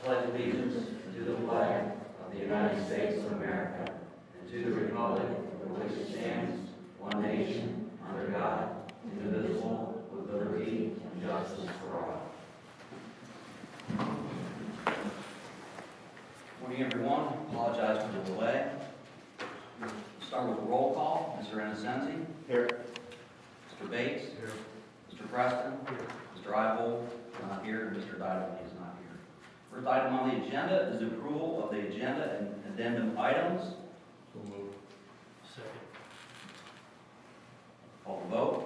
pledge allegiance to the flag of the United States of America and to the republic for which it stands, one nation, under God, indivisible, with liberty and justice for all. Morning, everyone. Apologize for the delay. Start with a roll call. Mr. Innocenzi. Here. Mr. Bates. Here. Mr. Preston. Here. Mr. Ivold not here, and Mr. Dydel is not here. First item on the agenda is approval of the agenda and addendum items. So moved. Second. Call the vote.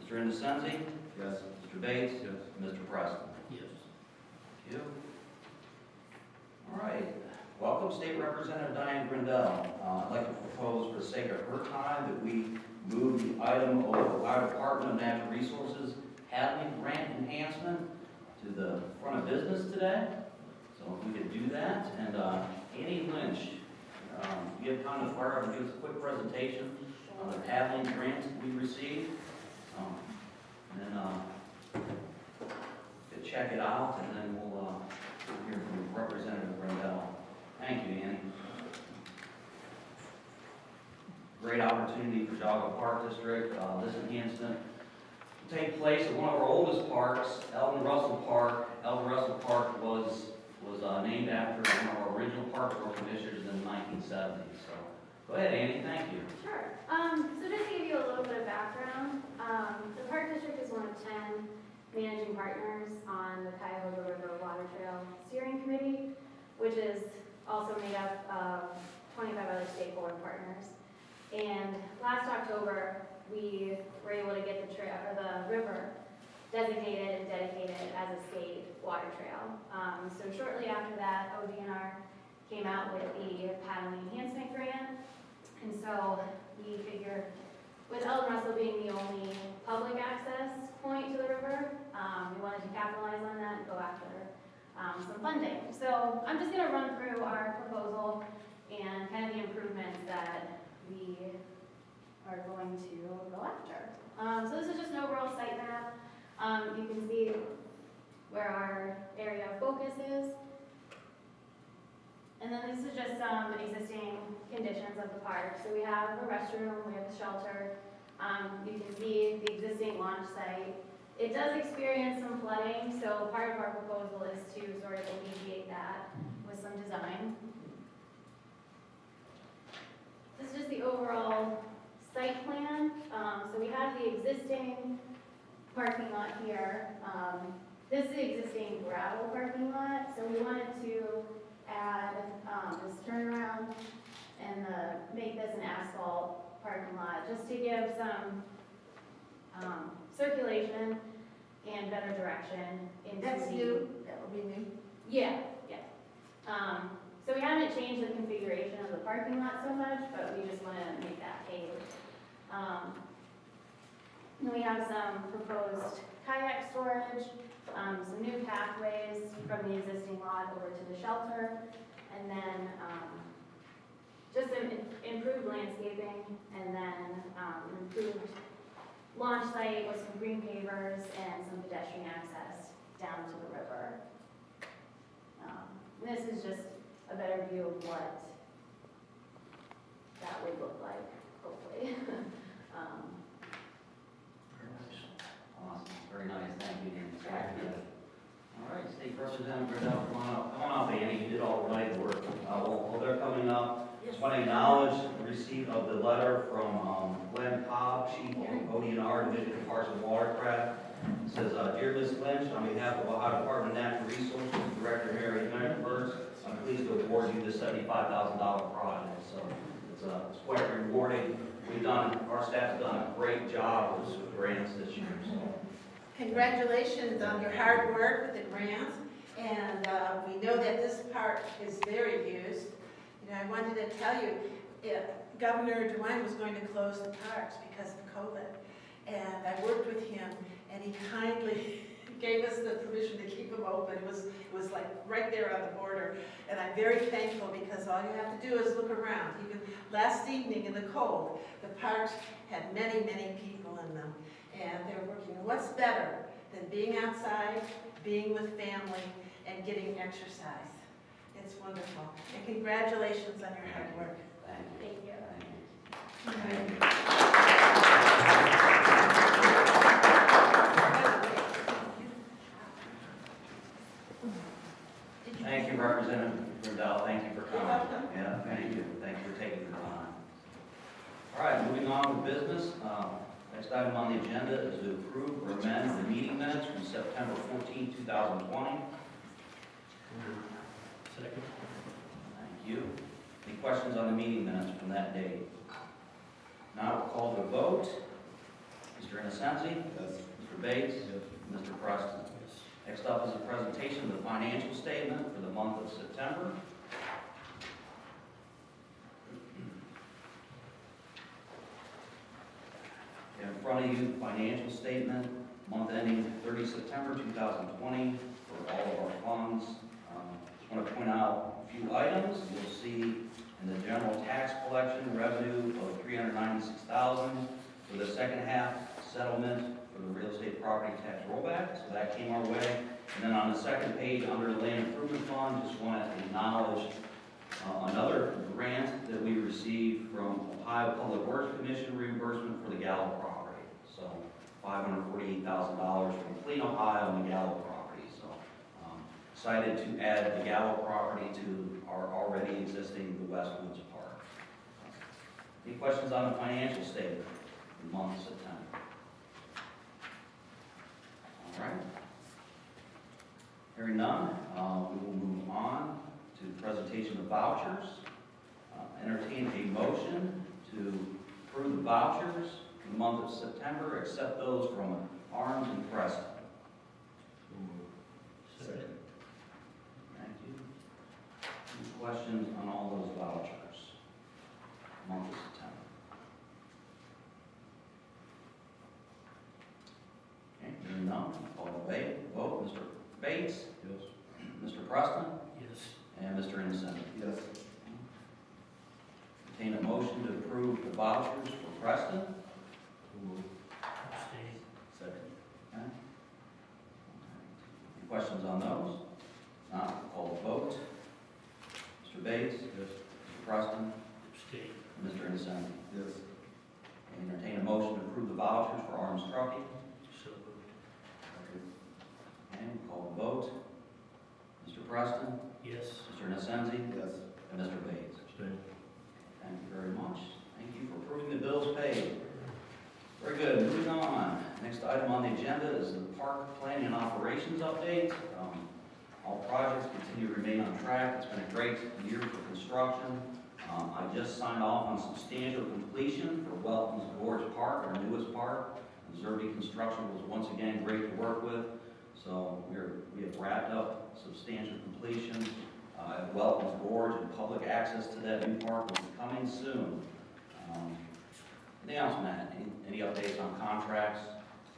Mr. Innocenzi. Yes. Mr. Bates. Yes. Mr. Preston. Yes. Thank you. All right. Welcome, State Representative Diane Grindell. I'd like to propose, for the sake of her time, that we move the item of the Ohio Department of Natural Resources Hadley Grant Enhancement to the front of business today. So if we could do that. And Annie Lynch, you have time to fire up and give us a quick presentation on the Hadley grant we received. And then to check it out, and then we'll hear from Representative Grindell. Thank you, Annie. Great opportunity for Geauga Park District. This enhancement will take place at one of our oldest parks, Eldon Russell Park. Eldon Russell Park was named after one of our original park board commissioners in the 1970s. So go ahead, Annie. Thank you. Sure. So just to give you a little bit of background, the Park District is one of 10 managing partners on the Geauga River Water Trail Steering Committee, which is also made up of 25 other state board partners. And last October, we were able to get the trail, or the river, designated and dedicated as a state water trail. So shortly after that, ODNR came out with the paddling enhancement grant. And so we figured, with Eldon Russell being the only public access point to the river, we wanted to capitalize on that and go after some funding. So I'm just going to run through our proposal and kind of the improvements that we are going to go after. So this is just an overall site map. You can see where our area of focus is. And then this is just some existing conditions of the park. So we have a restroom, we have a shelter. You can see the existing launch site. It does experience some flooding, so part of our proposal is to sort of alleviate that with some design. This is just the overall site plan. So we have the existing parking lot here. This is the existing gravel parking lot, so we wanted to add this turnaround and make this an asphalt parking lot, just to give some circulation and better direction into That's new, that will be new. Yeah. So we haven't changed the configuration of the parking lot so much, but we just want to make that paved. Then we have some proposed kayak storage, some new pathways from the existing lot over to the shelter, and then just some improved landscaping, and then improved launch site with some green pavers and some pedestrian access down to the river. This is just a better view of what that would look like, hopefully. Very nice. Awesome. Very nice. Thank you, Annie. Very good. All right, State Representative Grindell, come on up. Come on up, Annie. You did all the right work. While they're coming up, just want to acknowledge the receipt of the letter from Glenn Cobb, Chief of ODNR, Division of Parks and Watercraft. It says, Dear Ms. Lynch, on behalf of Ohio Department of Natural Resources, Director Mary United, I'm pleased to award you the $75,000 project. So it's quite rewarding. Our staff's done a great job with grants this year. So. Congratulations on your hard work with the grants, and we know that this park is very used. You know, I wanted to tell you, Governor DeWine was going to close the parks because of COVID, and I worked with him, and he kindly gave us the permission to keep them open. It was like right there on the border, and I'm very thankful because all you have to do is look around. Even last evening in the cold, the parks had many, many people in them, and they're working. What's better than being outside, being with family, and getting exercise. It's wonderful. And congratulations on your hard work. Thank you. Thank you. Thank you. Thank you, Representative Brindell. Thank you for coming. Yeah, thank you. Thank you for taking the time. All right, moving on with business. Next item on the agenda is to approve or amend the meeting minutes from September 14, 2020. Second. Thank you. Any questions on the meeting minutes from that date? Now we'll call to a vote. Mr. Innocenzi? Yes. Mr. Bates? Yes. Mr. Preston? Yes. Next up is a presentation of the financial statement for the month of September. You have in front of you the financial statement, month ending 30 September 2020 for all of our funds. I want to point out a few items. You'll see in the general tax collection revenue of $396,000 for the second half settlement for the real estate property tax rollback, so that came our way. And then on the second page, under the land improvement fund, just want to acknowledge another grant that we received from Ohio Public Works Commission reimbursement for the Gallo property. So $548,000 from Clean Ohio and the Gallo property. So excited to add the Gallo property to our already existing the Westwoods Park. Any questions on the financial statement for the month of September? All right. Hearing none, we will move on to the presentation of vouchers. Entertain a motion to approve the vouchers for the month of September, except those from Arms and Preston. Second. Thank you. Any questions on all those vouchers? Month of September. Okay, hearing none, call the vote. Mr. Bates? Yes. Mr. Preston? Yes. And Mr. Innocent. Yes. Entertain a motion to approve the vouchers for Preston. Abstain. Second. Okay. Any questions on those? Not, we'll call the vote. Mr. Bates? Yes. Mr. Preston? Abstain. And Mr. Innocent. Yes. Entertain a motion to approve the vouchers for Arms Trucking. So moved. And we'll call the vote. Mr. Preston? Yes. Mr. Innocent. Yes. And Mr. Bates. Abstain. Thank you very much. Thank you for approving the bills paid. Very good. Moving on. Next item on the agenda is the park planning and operations update. All projects continue to remain on track. It's been a great year for construction. I just signed off on substantial completion for Welton's Gorge Park, our newest park. Zerby Construction was once again great to work with. So we have wrapped up substantial completion at Welton's Gorge, and public access to that new park will be coming soon. Anything else, Matt? Any updates on contracts?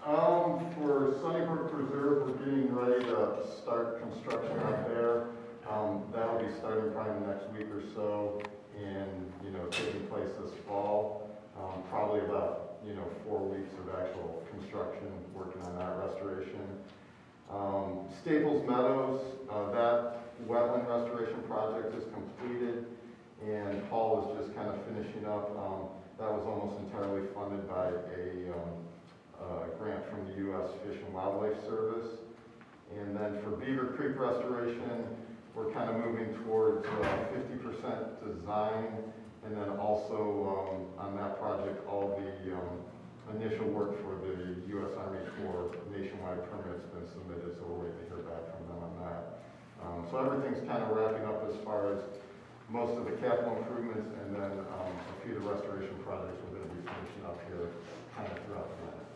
For Sunnybrook Preserve, we're getting ready to start construction out there. That'll be starting probably the next week or so, and, taking place this fall. Probably about, 4 weeks of actual construction, working on that restoration. Staples Meadows, that wetland restoration project is completed, and Paul is just kind of finishing up. That was almost entirely funded by a grant from the U.S. Fish and Wildlife Service. And then for Beaver Creek restoration, we're kind of moving towards 50% design, and then also on that project, all the initial work for the U.S. Army Corps nationwide permit's been submitted, so we're waiting to hear back from them on that. So everything's kind of wrapping up as far as most of the capital improvements, and then a few of the restoration projects we're going to be finishing up here kind of throughout the night.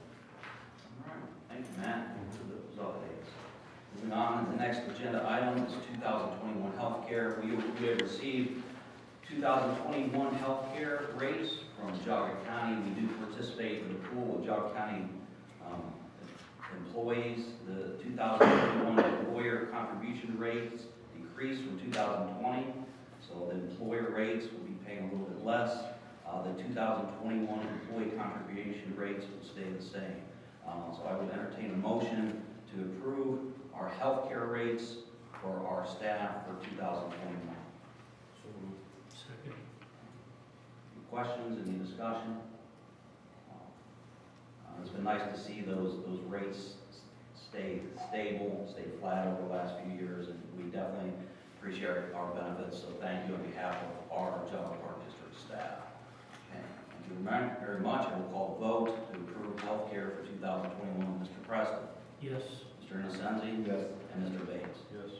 All right. Thank you, Matt, for those updates. Moving on to the next agenda item is 2021 healthcare. We have received 2021 healthcare rates from Geauga County. We do participate in the pool of Geauga County employees. The 2021 employer contribution rates decreased from 2020, so the employer rates will be paying a little bit less. The 2021 employee contribution rates will stay the same. So I would entertain a motion to approve our healthcare rates for our staff for 2021. So moved. Second. Any questions, any discussion? It's been nice to see those rates stay stable, stay flat over the last few years, and we definitely appreciate our benefits, so thank you on behalf of our Geauga Park District staff. Okay, thank you very much. I will call the vote to approve healthcare for 2021. Mr. Preston, Yes. Mr. Innocenzi, Yes. and Mr. Bates. Yes.